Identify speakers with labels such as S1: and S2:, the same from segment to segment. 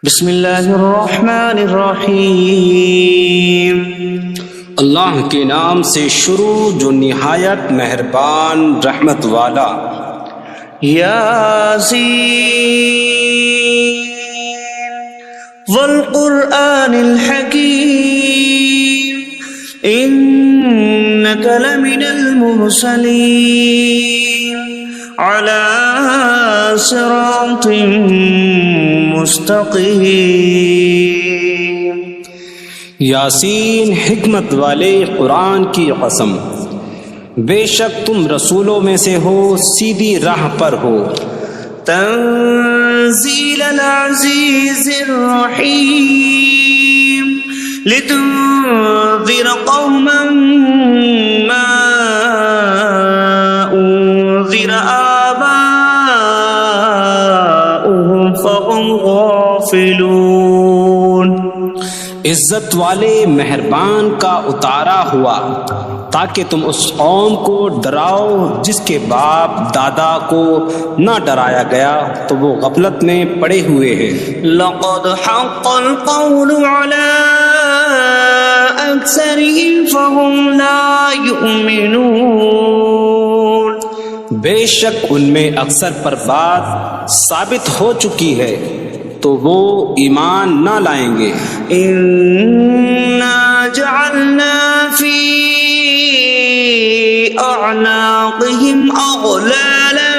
S1: بسم اللہ الرحمن الرحیم۔
S2: اللہ کے نام سے شروع جو نہایت مہربان رحمت والا۔
S1: یاسین والقرآن الحکیم انک لمن المرسلین علی صراط مستقیم۔
S2: یاسین حکمت والے قرآن کی قسم، بے شک تم رسولوں میں سے ہو، سیدھی راہ پر ہو۔
S1: تنزیل العزیز الرحیم لتنذر قوما ما انذر آباؤهم فهم غافلون۔
S2: عزت والے مہربان کا اتارا ہوا تاکہ تم اس قوم کو ڈراؤ جس کے باپ دادا کو نہ ڈرایا گیا تو وہ غفلت میں پڑے ہوئے ہیں۔
S1: لقد حق القول على أكثرهم فهم لا يؤمنون۔
S2: بے شک ان میں اکثر پر بات ثابت ہو چکی ہے تو وہ ایمان نہ لائیں گے۔
S1: إنا جعلنا في أعناقهم أغلالا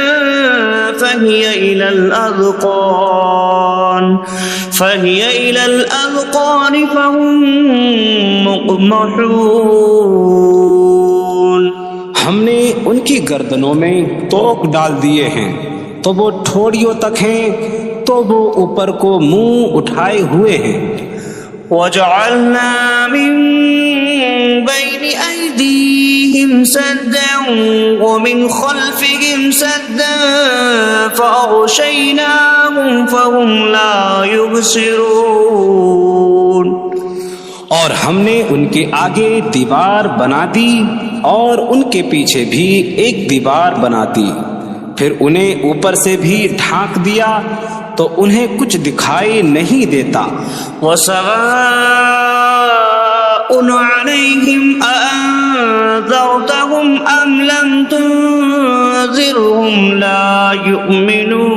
S1: فهي إلى الأذقان فهم مقمحون۔
S2: ہم نے ان کی گردنوں میں توق ڈال دیے ہیں تو وہ ٹھوڑیوں تک ہیں تو وہ اوپر کو منہ اٹھائے ہوئے ہیں۔
S1: وَجَعَلْنَا مِن بَيْنِ أَيْدِيهِمْ سَدًّا وَمِنْ خَلْفِهِمْ سَدًّا فَأَغْشَيْنَاهُمْ فَهُمْ لَا يُبْصِرُونَ۔
S2: اور ہم نے ان کے آگے دیوار بنا دی اور ان کے پیچھے بھی ایک دیوار بنا دی، پھر انہیں اوپر سے بھی ڈھانک دیا تو انہیں کچھ دکھائی نہیں دیتا۔
S1: وَسَوَاءٌ عَلَيْهِمْ أَأَنذَرْتَهُمْ أَمْ لَمْ تُنذِرْهُمْ لَا يُؤْمِنُونَ۔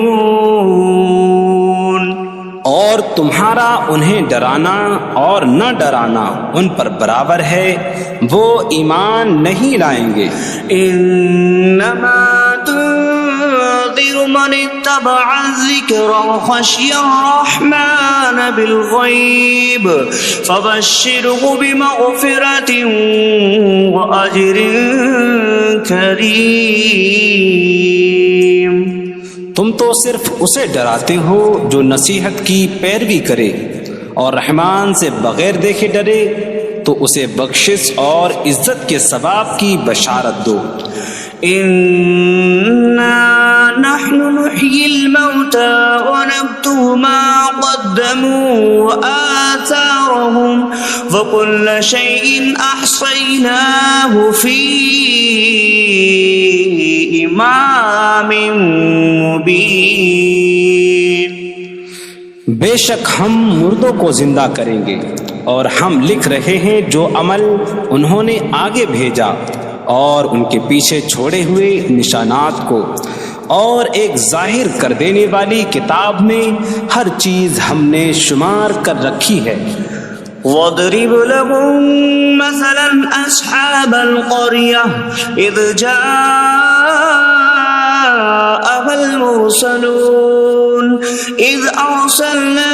S2: اور تمہارا انہیں ڈرانا اور نہ ڈرانا ان پر برابر ہے، وہ ایمان نہیں لائیں گے۔
S1: انما تنذر من اتبع الذکر وخشی الرحمن بالغیب فبشرہ بمغفرۃ واجر کریم۔
S2: تم تو صرف اسے ڈراتے ہو جو نصیحت کی پیروی کرے اور رحمان سے بغیر دیکھے ڈرے تو اسے بخشش اور عزت کے ثواب کی بشارت دو۔
S1: اِنَّا نَحْنُ نُحْيِي الْمَوْتَى وَنَكْتُبُ مَا قَدَّمُوا وَآثَارَهُمْ وَكُلَّ شَيْءٍ أَحْصَيْنَاهُ فِي إِمَامٍ مُبِينٍ۔
S2: بے شک ہم مردوں کو زندہ کریں گے اور ہم لکھ رہے ہیں جو عمل انہوں نے آگے بھیجا اور ان کے پیچھے چھوڑے ہوئے نشانات کو، اور ایک ظاہر کر دینے والی کتاب میں ہر چیز ہم نے شمار کر رکھی ہے۔
S1: وَاضْرِبْ لَهُم مَّثَلًا أَصْحَابَ الْقَرْيَةِ إِذْ جَاءَهَا الْمُرْسَلُونَ إِذْ أَرْسَلْنَا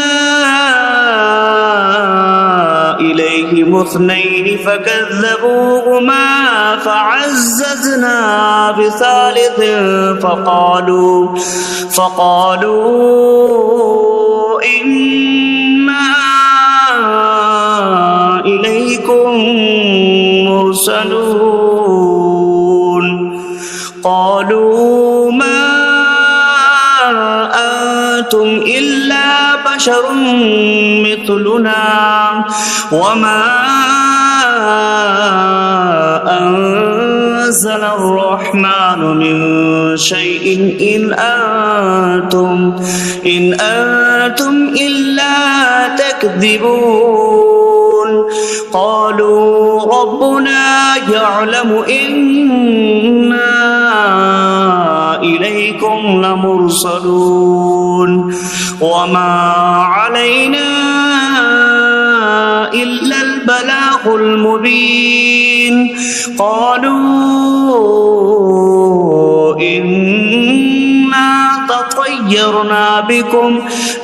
S1: إِلَيْهِمُ اثْنَيْنِ فَكَذَّبُوهُمَا فَعَزَّزْنَا بِثَالِثٍ فَقَالُوا إِنَّا إِلَيْكُمْ مُرْسَلُونَ۔ قَالُوا مَا أَنتُمْ إِلَّا بَشَرٌ مِثْلُنَا وَمَا أَنزَلَ نزل الرحمن من شيء إن أنتم إلا تكذبون قالوا ربنا يعلم إنا إليكم لمرسلون وما علينا إلا البلاغ المبين قالوا إنا تطيرنا بكم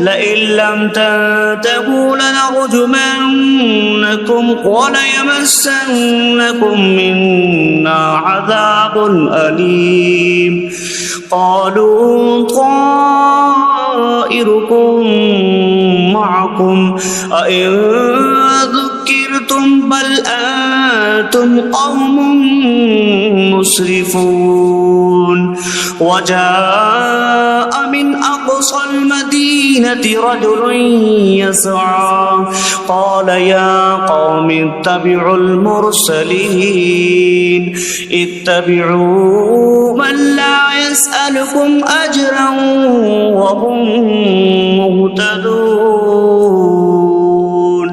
S1: لئن لم تنتهوا لنرجمنكم وليمسنكم منا عذاب أليم قالوا طائركم معكم أئن ذكرتم بل أنتم قوم مسرفون وجاء من أقصى المدينة رجل يسعى قال يا قوم اتبعوا المرسلين اتبعوا من لا يسألكم أجرا وهم مهتدون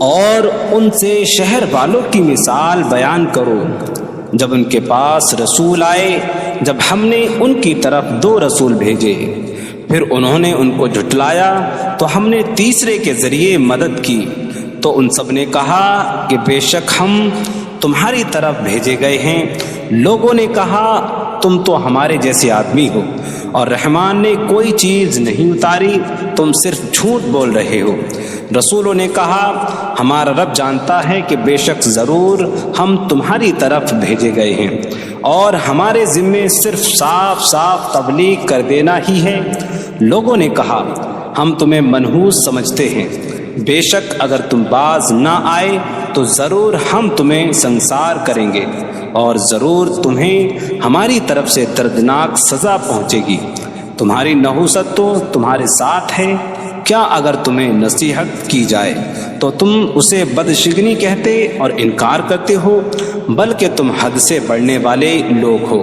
S2: اور ان سے شہر والوں کی مثال بیان کرو جب ان کے پاس رسول آئے، جب ہم نے ان کی طرف 2 رسول بھیجے، پھر انہوں نے ان کو جھٹلایا تو ہم نے تیسرے کے ذریعے مدد کی، تو ان سب نے کہا کہ بے شک ہم تمہاری طرف بھیجے گئے ہیں۔ لوگوں نے کہا تم تو ہمارے جیسے آدمی ہو اور رحمان نے کوئی چیز نہیں اتاری، تم صرف جھوٹ بول رہے ہو۔ رسولوں نے کہا ہمارا رب جانتا ہے کہ بے شک ضرور ہم تمہاری طرف بھیجے گئے ہیں اور ہمارے ذمے صرف صاف صاف تبلیغ کر دینا ہی ہے۔ لوگوں نے کہا ہم تمہیں منحوس سمجھتے ہیں، بے شک اگر تم باز نہ آئے تو ضرور ہم تمہیں سنسار کریں گے اور ضرور تمہیں ہماری طرف سے دردناک سزا پہنچے گی۔ تمہاری نحوست تو تمہارے ساتھ ہے، کیا اگر تمہیں نصیحت کی جائے تو تم اسے بدشگنی کہتے اور انکار کرتے ہو؟ بلکہ تم حد سے بڑھنے والے لوگ ہو۔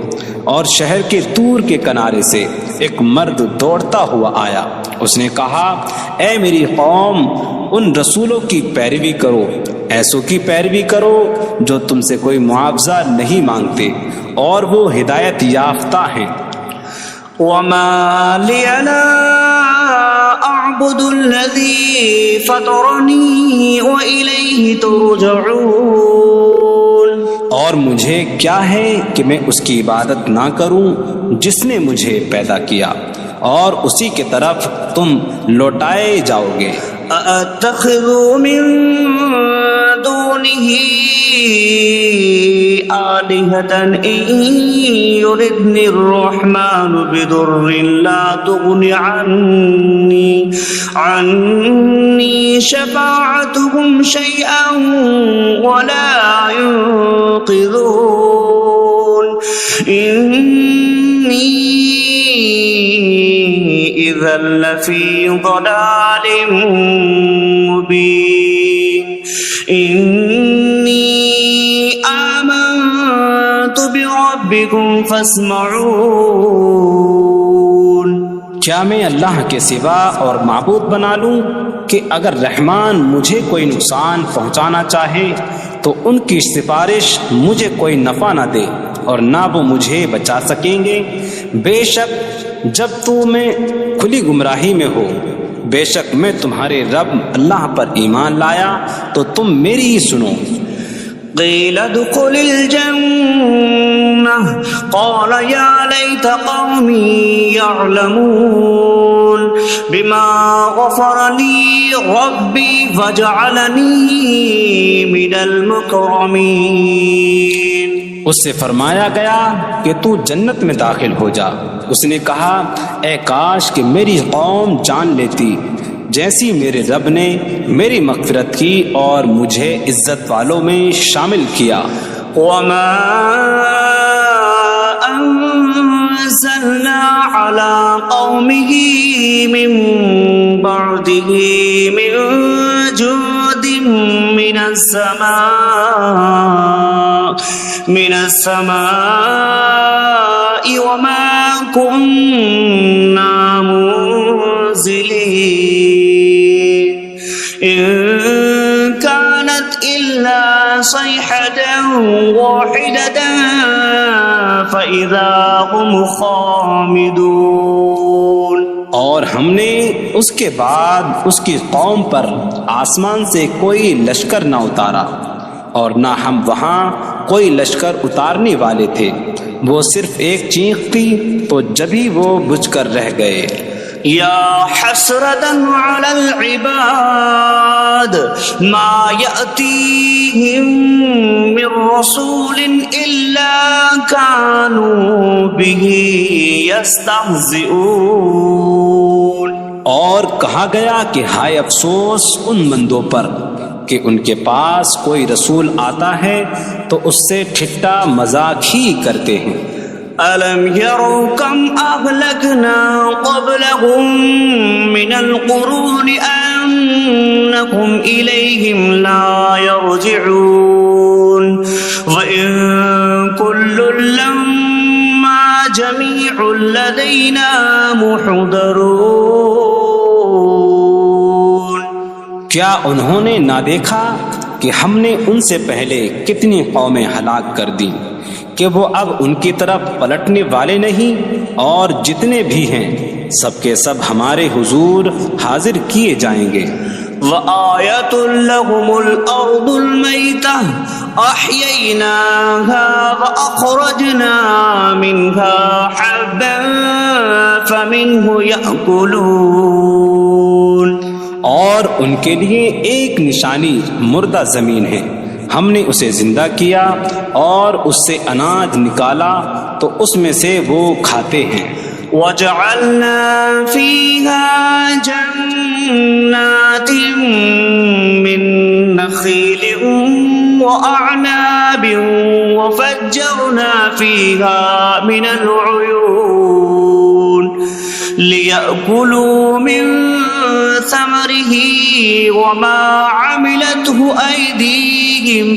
S2: اور شہر کے دور کے کنارے سے ایک مرد دوڑتا ہوا آیا، اس نے کہا اے میری قوم، ان رسولوں کی پیروی کرو، ایسوں کی پیروی کرو جو تم سے کوئی معاوضہ نہیں مانگتے اور وہ ہدایت یافتہ ہیں۔
S1: وما لي لا أعبد الذي فطرني وإليه ترجعون،
S2: اور مجھے کیا ہے کہ میں اس کی عبادت نہ کروں جس نے مجھے پیدا کیا اور اسی کی طرف تم لوٹائے جاؤ گے۔
S1: أأتخذ من دونه آلهة إن يردني الرحمن بضر لا تغن عني شفاعتهم شيئا ولا ينقذون إني إذا لفي ضلال مبين إني آمنت بربكم فاسمعون۔
S2: کیا میں اللہ کے سوا اور معبود بنا لوں کہ اگر رحمان مجھے کوئی نقصان پہنچانا چاہے تو ان کی سفارش مجھے کوئی نفع نہ دے اور نہ وہ مجھے بچا سکیں گے؟ بے شک جب میں کھلی گمراہی میں ہو، بے شک میں تمہارے رب اللہ پر ایمان لایا تو تم میری ہی سنو۔
S1: قيل ادخل الجنة قال يا ليت قومي يعلمون بما غفر لي ربي فجعلني من المكرمين۔
S2: اس سے فرمایا گیا کہ تو جنت میں داخل ہو جا۔ اس نے کہا اے کاش کہ میری قوم جان لیتی جیسی میرے رب نے میری مغفرت کی اور مجھے عزت والوں میں شامل کیا۔
S1: وما أنزلنا على قومه من بعده من جود من السماء من السماء وما كنا منزلين إن كانت إلا صيحة واحدة فإذا هم خامدون.
S2: اور ہم نے اس کے بعد اس کی قوم پر آسمان سے کوئی لشکر نہ اتارا اور نہ ہم وہاں کوئی لشکر اتارنے والے تھے. وہ صرف ایک چیخ تھی تو جبھی وہ بجھ کر رہ گئے.
S1: یا حسرة على العباد ما يأتيهم من رسول إلا كانوا به يستهزئون.
S2: اور کہا گیا کہ ہائے افسوس ان بندوں پر کہ ان کے پاس کوئی رسول آتا ہے تو اس سے ٹھٹا مذاق ہی کرتے ہیں.
S1: أَلَمْ يَرَوْا كَمْ أَهْلَكْنَا قَبْلَهُمْ مِنَ الْقُرُونِ أَنَّكُمْ إِلَيْهِمْ لَا يَرْجِعُونَ وَإِن كُلٌّ لَمَّا جَمِيعٌ لَدَيْنَا مُحْضَرُونَ.
S2: کیا انہوں نے نہ دیکھا کہ ہم نے ان سے پہلے کتنی قومیں ہلاک کر دیں کہ وہ اب ان کی طرف پلٹنے والے نہیں، اور جتنے بھی ہیں سب کے سب ہمارے حضور حاضر کیے جائیں گے.
S1: وَآيَةٌ لَهُمُ الْأَرْضُ الْمَيْتَةُ أَحْيَيْنَاهَا وَأَخْرَجْنَا مِنْهَا حَبًّا فَمِنْهُ يَأْكُلُونَ.
S2: اور ان کے لیے ایک نشانی مردہ زمین ہے، ہم نے اسے زندہ کیا اور اس سے اناج نکالا تو اس میں سے وہ کھاتے ہیں.
S1: وَجَعَلْنَا فِيهَا جَنَّاتٍ مِّن نَخِيلٍ وَأَعْنَابٍ وَفَجَّرْنَا فِيهَا مِنَ الْعُيُونِ لِيَأْكُلُوا مِن ثَمَرِهِ وَمَا عَمِلَتْهُ أَيْدِيهِمْ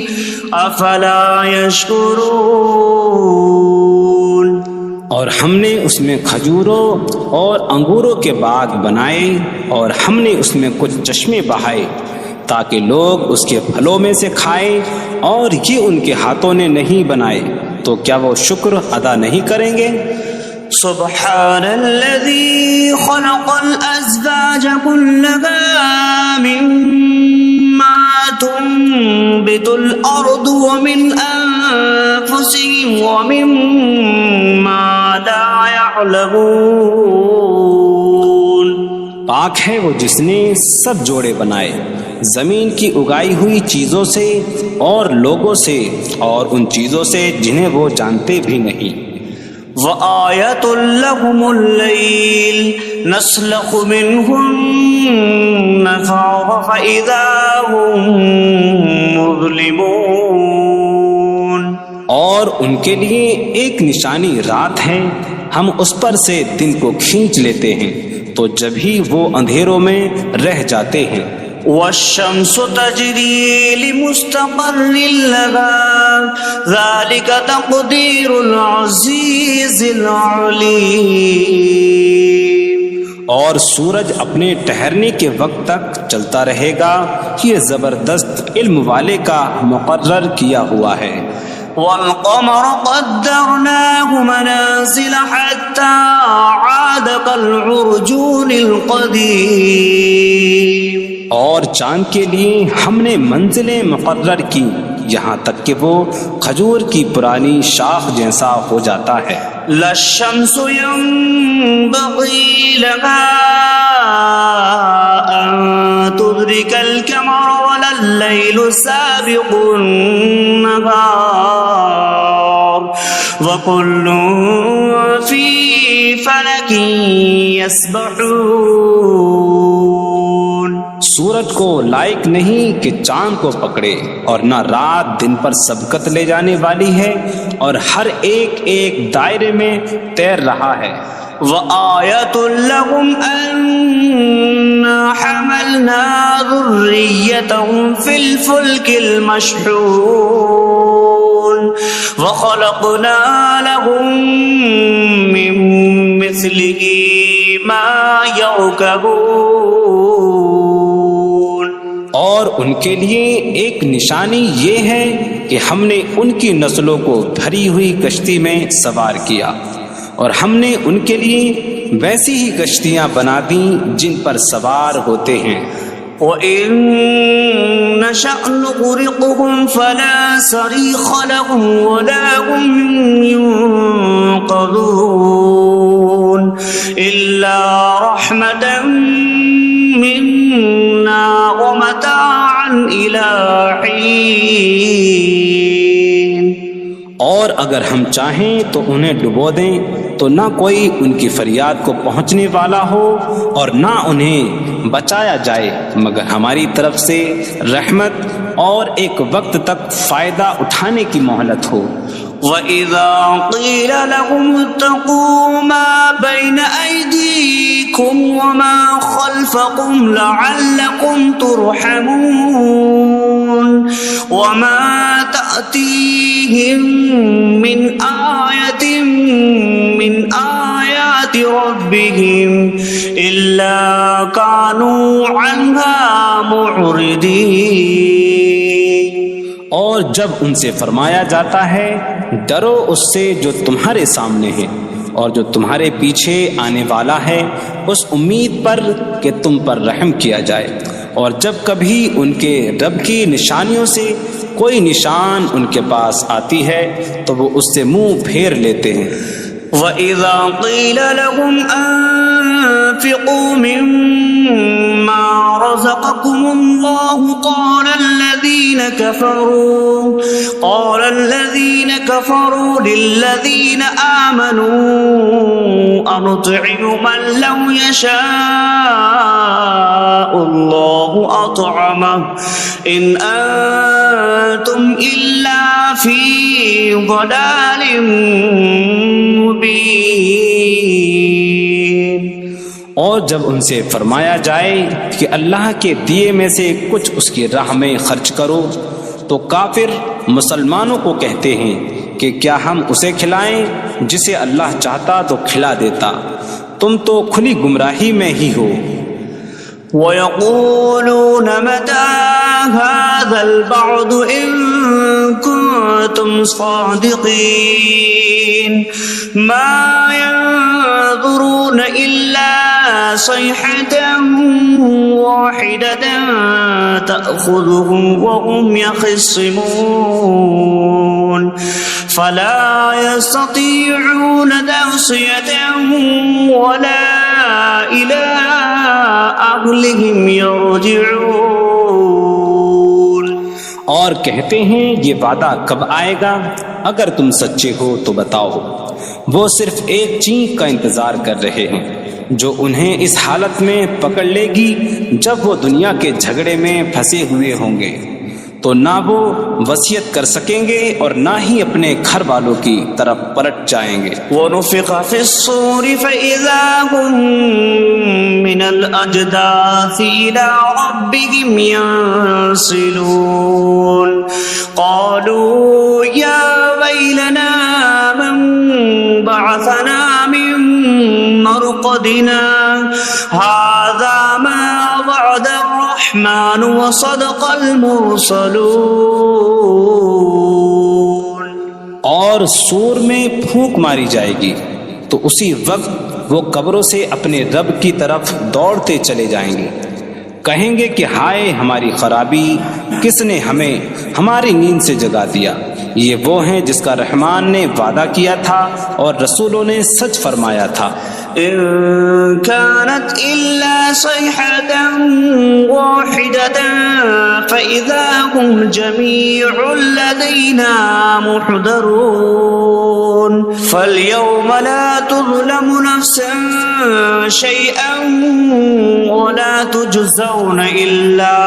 S1: أَفَلَا يَشْكُرُونَ.
S2: اور ہم نے اس میں کھجوروں اور انگوروں کے باغ بنائے اور ہم نے اس میں کچھ چشمے بہائے تاکہ لوگ اس کے پھلوں میں سے کھائیں، اور یہ ان کے ہاتھوں نے نہیں بنائے تو کیا وہ شکر ادا نہیں کریں گے؟
S1: سبحان الذي خلق الأزواج كلها مما تنبت الأرض ومن أنفسهم ومما لا يعلمون.
S2: پاک ہے وہ جس نے سب جوڑے بنائے زمین کی اگائی ہوئی چیزوں سے اور لوگوں سے اور ان چیزوں سے جنہیں وہ جانتے بھی نہیں.
S1: وَآيَةٌ لَهُمُ اللَّيْلُ نَسْلَخُ مِنْهُ النَّهَارَ فَإِذَا هُمْ مُظْلِمُونَ.
S2: اور ان کے لیے ایک نشانی رات ہے، ہم اس پر سے دن کو کھینچ لیتے ہیں تو جب ہی وہ اندھیروں میں رہ جاتے ہیں.
S1: وَالشَّمْسُ تَجْرِي لِمُسْتَقَرٍّ لَهَا ذَلِكَ تَقْدِيرُ الْعَزِيزِ الْعَلِيمِ.
S2: اور سورج اپنے ٹھہرنے کے وقت تک چلتا رہے گا، یہ زبردست علم والے کا مقرر کیا ہوا ہے.
S1: وَالْقَمَرَ قَدَّرْنَاهُ مَنَازِلَ حَتَّى عَادَ كَالْعُرْجُونِ الْقَدِيمِ.
S2: اور چاند کے لیے ہم نے منزلیں مقرر کی یہاں تک کہ وہ کھجور کی پرانی شاخ جیسا ہو جاتا ہے.
S1: لا الشمس ينبغي لها أن تدرك القمر ولا الليل سابق النهار وكل في فلك يسبحون.
S2: سورج کو لائق نہیں کہ چاند کو پکڑے، اور نہ رات دن پر سبقت لے جانے والی ہے، اور ہر ایک ایک دائرے میں تیر رہا ہے.
S1: وَآيَةٌ لَهُمْ أَنَّا حَمَلْنَا ذُرِّيَّتَهُمْ فِي الْفُلْكِ الْمَشْحُونِ وخلقنا لهم من مثله ما يركبون.
S2: اور ان کے لیے ایک نشانی یہ ہے کہ ہم نے ان کی نسلوں کو بھری ہوئی کشتی میں سوار کیا، اور ہم نے ان کے لیے ویسی ہی کشتیاں بنا دیں جن پر سوار ہوتے ہیں.
S1: وَإِن نَّشَأْ نُغْرِقْهُمْ فَلَا صَرِيخَ لَهُمْ وَلَا هُمْ يُنقَذُونَ إِلَّا رَحْمَةً مِّنَّا وَمَتَاعًا إِلَىٰ حِينٍ.
S2: اور اگر ہم چاہیں تو انہیں ڈبو دیں تو نہ کوئی ان کی فریاد کو پہنچنے والا ہو اور نہ انہیں بچایا جائے مگر ہماری طرف سے رحمت اور ایک وقت تک فائدہ اٹھانے کی مہلت ہو.
S1: وَإِذَا قِيلَ لَهُمُ اتَّقُوا مَا بَيْنَ أَيْدِيكُمْ وَمَا خَلْفَكُمْ لَعَلَّكُمْ تُرْحَمُونَ وَمَا تَأْتِيهِم مِّنْ آيَةٍ مِّنْ آيَاتِ رَبِّهِمْ إِلَّا كَانُوا عَنْهَا مُعْرِضِينَ.
S2: اور جب ان سے فرمایا جاتا ہے ڈرو اس سے جو تمہارے سامنے ہے اور جو تمہارے پیچھے آنے والا ہے، اس امید پر کہ تم پر رحم کیا جائے، اور جب کبھی ان کے رب کی نشانیوں سے کوئی نشان ان کے پاس آتی ہے تو وہ اس سے منہ پھیر لیتے ہیں.
S1: وَإِذَا قِيلَ لَهُمْ أَنفِقُوا مِمَّا رَزَقَكُمُ اللَّهُ قَالَ الَّذِينَ كَفَرُوا لِلَّذِينَ آمَنُوا أَنُطْعِمُ مَن لَّوْ يَشَاءُ اللَّهُ أَطْعَمَهُ إِنْ أَنتُمْ إِلَّا فِي ضَلَالٍ مبین.
S2: اور جب ان سے فرمایا جائے کہ اللہ کے دیے میں سے کچھ اس کی راہ میں خرچ کرو تو کافر مسلمانوں کو کہتے ہیں کہ کیا ہم اسے کھلائیں جسے اللہ چاہتا تو کھلا دیتا، تم تو کھلی گمراہی میں ہی ہو.
S1: وَيَقُولُونَ مَتَىٰ هَٰذَا الْوَعْدُ إِن كُنتُمْ صَادِقِينَ مَا يَنظُرُونَ إِلَّا صَيْحَةً وَاحِدَةً تَأْخُذُهُمْ وَهُمْ يَخِصِّمُونَ فَلَا يَسْتَطِيعُونَ تَوْصِيَةً وَلَا إِلَىٰ أَهْلِهِمْ يَرْجِعُونَ.
S2: اور کہتے ہیں یہ وعدہ کب آئے گا؟ اگر تم سچے ہو تو بتاؤ. وہ صرف ایک چینک کا انتظار کر رہے ہیں جو انہیں اس حالت میں پکڑ لے گی جب وہ دنیا کے جھگڑے میں پھنسے ہوئے ہوں گے، تو نہ وہ وصیت کر سکیں گے اور نہ ہی اپنے گھر والوں کی طرف پلٹ جائیں گے.
S1: وَنُفِخَ فِي الصُّورِ فَإِذَا هُم مِّنَ الْأَجْدَاثِ إِلَىٰ رَبِّهِمْ يَنسِلُونَ قَالُوا يَا وَيْلَنَا مَن بَعَثَنَا مِن مَّرْقَدِنَا هَٰذَا مَا وَعَدَ الرَّحْمَٰنُ وَصَدَقَ الْمُرْسَلُونَ.
S2: اور سور میں پھونک ماری جائے گی تو اسی وقت وہ قبروں سے اپنے رب کی طرف دوڑتے چلے جائیں گے، کہیں گے کہ ہائے ہماری خرابی، کس نے ہمیں ہماری نیند سے جگا دیا. یہ وہ ہیں جس کا رحمان نے وعدہ کیا تھا اور رسولوں نے سچ فرمایا تھا.
S1: إن كانت إلا صيحة واحدة فإذا هم جميع لدينا محضرون فاليوم لا تظلم نفسا شيئا ولا تجزون إلا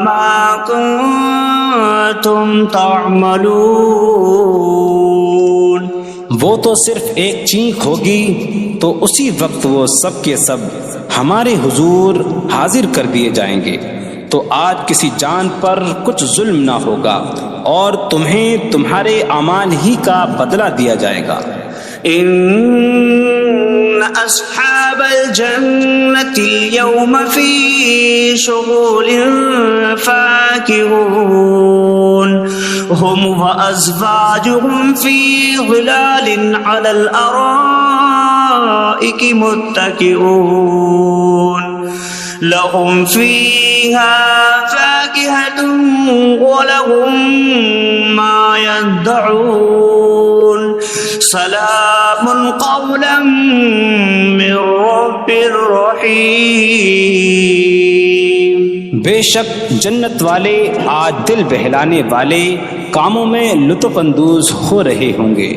S1: ما كنتم تعملون.
S2: وہ تو صرف ایک چینک ہوگی تو اسی وقت وہ سب کے سب ہمارے حضور حاضر کر دیے جائیں گے، تو تو آج کسی جان پر کچھ ظلم نہ ہوگا اور تمہیں تمہارے اعمال ہی کا بدلہ دیا جائے گا۔
S1: إن أصحاب الجنة اليوم في شغل فاكهون هم وأزواجهم في ظلال على الأرائك متكئون لهم فيها فاكهة ولهم ما يدعون سلام قولا من رب رحیم۔
S2: بے شک جنت والے آج دل بہلانے والے کاموں میں لطف اندوز ہو رہے ہوں گے۔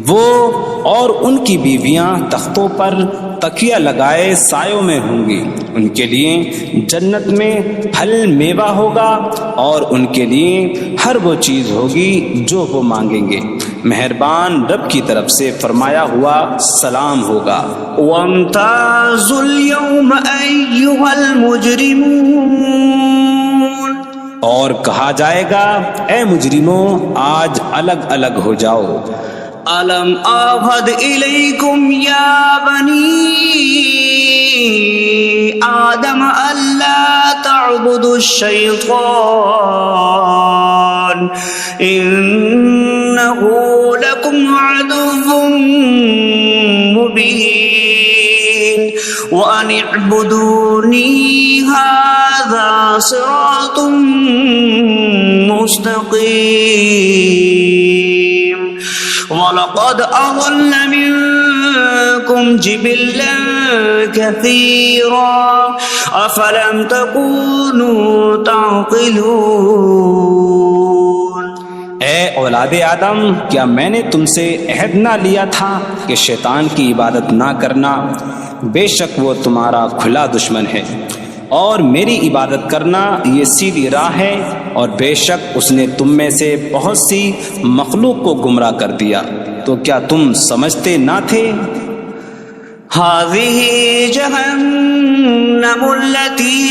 S2: وہ اور ان کی بیویاں تختوں پر تکیہ لگائے سایوں میں ہوں گی۔ ان کے لیے جنت میں پھل میوہ ہوگا اور ان کے لیے ہر وہ چیز ہوگی جو وہ مانگیں گے۔ مہربان رب کی طرف سے فرمایا ہوا سلام ہوگا۔
S1: وامتازوا اليوم أيها المجرمون،
S2: اور کہا جائے گا اے مجرموں آج الگ الگ ہو جاؤ۔
S1: ألم أعهد إليكم يا بني آدم ألا تعبدوا الشيطان إنه لكم عدو مبين وأن اعبدوني هذا صراط مستقيم وَلَقَدْ أَضَلَّ مِنكُمْ جِبِلًّا كَثِيرًا أَفَلَمْ تَكُونُوا تَعْقِلُونَ۔
S2: اے اولاد آدم، کیا میں نے تم سے عہد نہ لیا تھا کہ شیطان کی عبادت نہ کرنا؟ بے شک وہ تمہارا کھلا دشمن ہے، اور میری عبادت کرنا یہ سیدھی راہ ہے، اور بے شک اس نے تم میں سے بہت سی مخلوق کو گمراہ کر دیا، تو کیا تم سمجھتے نہ تھے؟
S1: هذه جهنم التي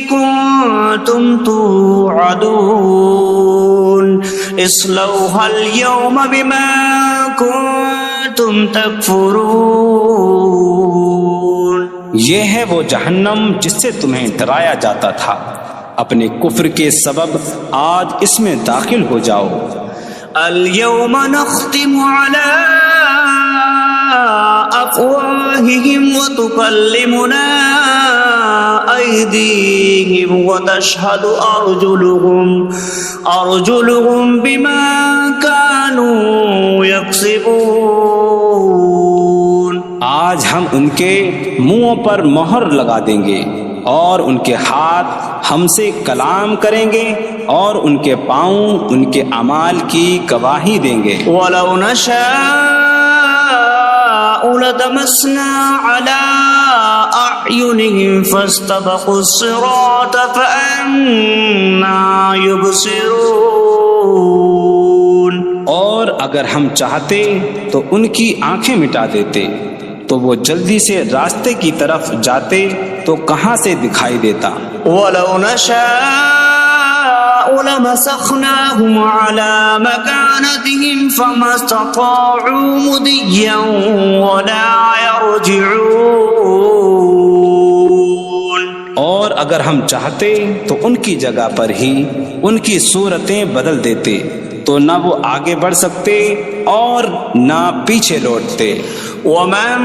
S1: كنتم توعدون اصلوها اليوم بما كنتم تكفرون۔
S2: یہ ہے وہ جہنم جس سے تمہیں ڈرایا جاتا تھا، اپنے کفر کے سبب آج اس میں داخل ہو جاؤ۔
S1: اليوم نختم على أفواههم وتكلمنا أيديهم وتشهد أرجلهم بما كانوا يكسبون۔
S2: آج ہم ان کے منہوں پر مہر لگا دیں گے، اور ان کے ہاتھ ہم سے کلام کریں گے، اور ان کے پاؤں ان کے اعمال کی گواہی دیں گے۔
S1: وَلَوْ نَشَاءُ لَطَمَسْنَا عَلَىٰ أَعْيُنِهِمْ فَاسْتَبَقُوا الصِّرَاطَ فَأَنَّىٰ يُبْصِرُونَ۔
S2: اور اگر ہم چاہتے تو ان کی آنکھیں مٹا دیتے، تو وہ جلدی سے راستے کی طرف جاتے تو کہاں سے دکھائی دیتا۔
S1: وَلَوْ نَشَاءُ لَمَسَخْنَاهُمْ عَلَىٰ مَكَانَتِهِمْ فَمَا اسْتَطَاعُوا مُضِيًّا وَلَا يَرْجِعُونَ۔
S2: اور اگر ہم چاہتے تو ان کی جگہ پر ہی ان کی صورتیں بدل دیتے، تو نہ وہ آگے بڑھ سکتے اور نہ پیچھے لوٹتے۔
S1: وَمَن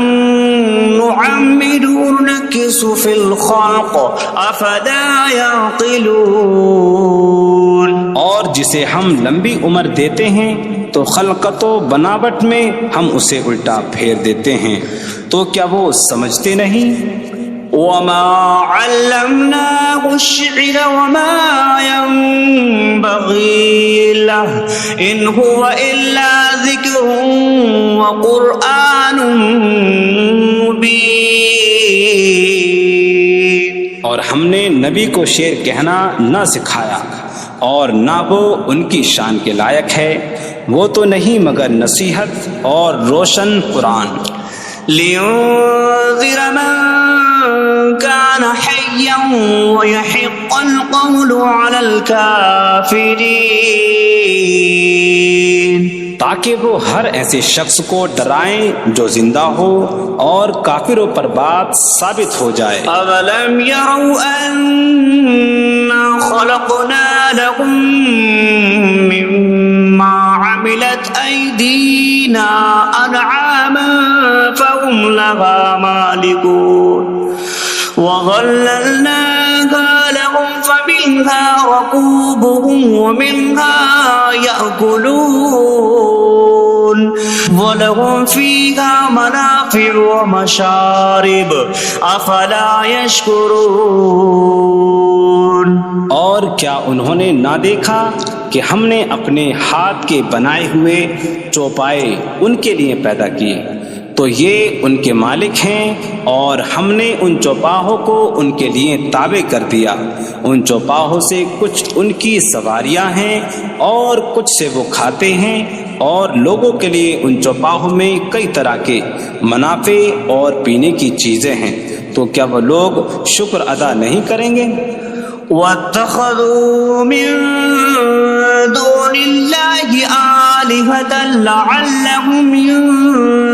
S1: نُعَمِّرْهُ نُنَكِّسْهُ فِي الْخَلْقِ أَفَلَا يَعْقِلُونَ۔
S2: اور جسے ہم لمبی عمر دیتے ہیں تو خلقت و بناوٹ میں ہم اسے الٹا پھیر دیتے ہیں، تو کیا وہ سمجھتے نہیں؟
S1: وَمَا عَلَّمْنَاهُ الشِّعْرَ وَمَا يَنبَغِي لَهُ إِنْ هُوَ إِلَّا ذِكْرٌ وَقُرْآنٌ مُبِينٌ۔
S2: اور ہم نے نبی کو شعر کہنا نہ سکھایا، اور نہ وہ ان کی شان کے لائق ہے، وہ تو نہیں مگر نصیحت اور روشن قرآن۔
S1: لِيُنذِرَ مَن كان حيا ويحق القول على الكافرين
S2: تاکہ وہ ہر ایسے شخص کو ڈرائیں جو زندہ ہو اور کافروں پر بات ثابت ہو جائے۔
S1: أَوَلَمْ يَرَوْا أَنَّا خَلَقْنَا لَهُم مِّمَّا عَمِلَتْ أَيْدِينَا أَنْعَامًا فَهُمْ لَهَا مَالِكُونَ وَظَلَّلْنَاهَا لَهُمْ فَمِنْهَا رَكُوبُهُمْ وَمِنْهَا يَأْكُلُونَ وَلَهُمْ فِيهَا مَنَافِعُ وَمَشَارِبُ أَفَلَا يَشْكُرُونَ۔
S2: اور کیا انہوں نے نہ دیکھا کہ ہم نے اپنے ہاتھ کے بنائے ہوئے چوپائے ان کے لیے پیدا کیے، تو یہ ان کے مالک ہیں، اور ہم نے ان چوپاہوں کو ان کے لیے تابع کر دیا۔ ان چوپاہوں سے کچھ ان کی سواریاں ہیں اور کچھ سے وہ کھاتے ہیں، اور لوگوں کے لیے ان چوپاہوں میں کئی طرح کے منافع اور پینے کی چیزیں ہیں، تو کیا وہ لوگ شکر ادا نہیں کریں گے؟
S1: وَاتَّخَذُوا مِن دُونِ اللَّهِ آلِهَةً لَعَلَّهُمْ يُنصَرُونَ۔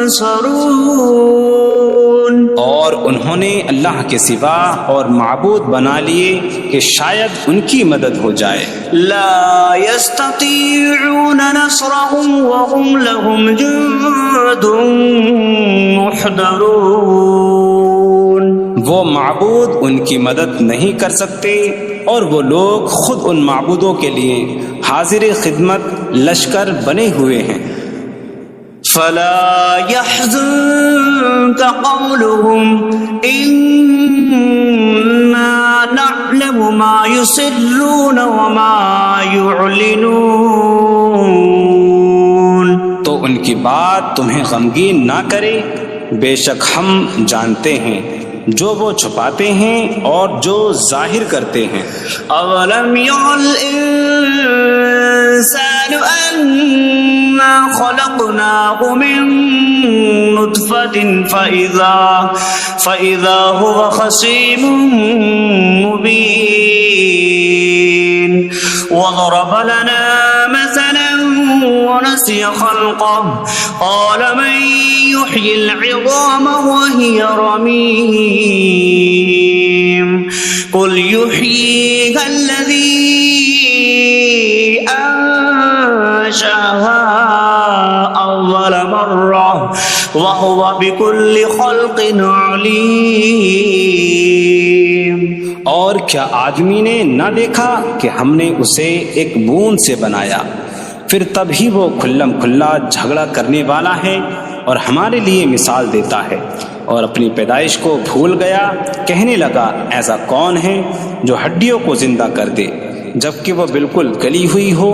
S2: اور انہوں نے اللہ کے سوا اور معبود بنا لیے کہ شاید ان کی مدد ہو جائے۔
S1: لَا يَسْتَطِيعُونَ نَصْرَهُمْ وَهُمْ لَهُمْ جُندٌ مُحْضَرُونَ۔
S2: وہ معبود ان کی مدد نہیں کر سکتے، اور وہ لوگ خود ان معبودوں کے لیے حاضر خدمت لشکر بنے ہوئے ہیں۔
S1: فَلَا يَحْزُنكَ قَوْلُهُمْ إِنَّا نَعْلَمُ مَا يُسِرُّونَ وَمَا يُعْلِنُونَ۔
S2: تو ان کی بات تمہیں غمگین نہ کرے، بے شک ہم جانتے ہیں جو وہ چھپاتے ہیں اور جو ظاہر کرتے ہیں۔
S1: أَوَلَمْ يَرَ الْإِنسَانُ أَنَّا خَلَقْنَاهُ مِن نُّطْفَةٍ فَإِذَا هُوَ خَصِيمٌ مُّبِينٌ وَضَرَبَ لَنَا مَثَلًا ونسي خلقه قال من يحيي العظام وهي رميم قل يحييها الذي أنشأها أول مرة وهو بكل خلق عليم۔
S2: اور کیا آدمی نے نہ دیکھا کہ ہم نے اسے ایک بوند سے بنایا، پھر تب ہی وہ کھلم کھلا جھگڑا کرنے والا ہے اور ہمارے لیے مثال دیتا ہے۔ اور اپنی پیدائش کو بھول گیا، کہنے لگا ایسا کون ہے جو ہڈیوں کو زندہ کر دے جبکہ وہ بالکل گلی ہوئی ہو؟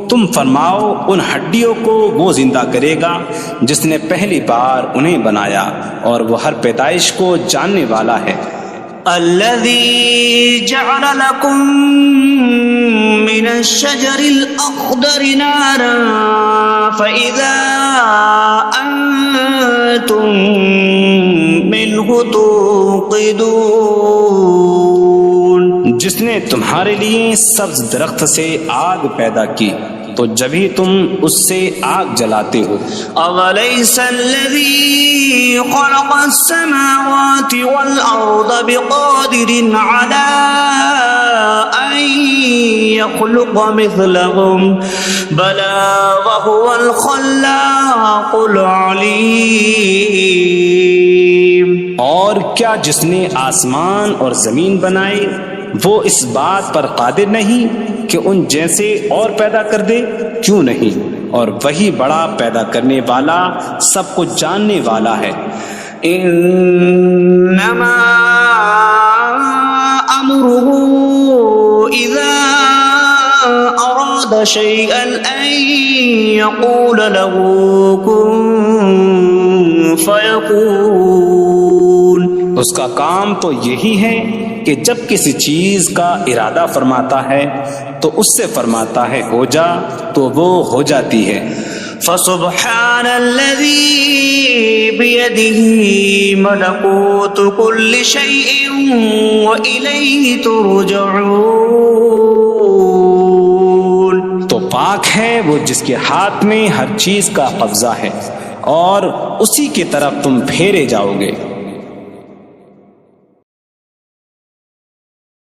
S2: تم فرماؤ ان ہڈیوں کو وہ زندہ کرے گا جس نے پہلی بار انہیں بنایا، اور وہ ہر پیدائش کو جاننے والا ہے۔
S1: الذي جعل لكم من الشجر الأخضر نارا فإذا أنتم منه توقدون۔
S2: جس نے تمہارے لیے سبز درخت سے آگ پیدا کی تو جبھی تم اس سے آگ جلاتے ہو۔
S1: أَوَلَيْسَ الَّذِي خَلَقَ السَّمَاوَاتِ وَالْأَرْضَ بِقَادِرٍ عَلَىٰ أَن يَخْلُقَ مِثْلَهُم بَلَىٰ وَهُوَ الْخَلَّاقُ الْعَلِيمُ۔
S2: اور کیا جس نے آسمان اور زمین بنائے وہ اس بات پر قادر نہیں کہ ان جیسے اور پیدا کر دے؟ کیوں نہیں، اور وہی بڑا پیدا کرنے والا سب کچھ جاننے والا ہے۔
S1: انما امره اذا اراد شيئا ان يقول له كن فيكون۔
S2: اس کا کام تو یہی ہے کہ جب کسی چیز کا ارادہ فرماتا ہے تو اس سے فرماتا ہے ہو جا، تو وہ ہو جاتی ہے۔
S1: فسبحان الذي بيده ملكوت كل شيء وإليه ترجعون.
S2: تو پاک ہے وہ جس کے ہاتھ میں ہر چیز کا قبضہ ہے اور اسی کی طرف تم پھیرے جاؤ گے.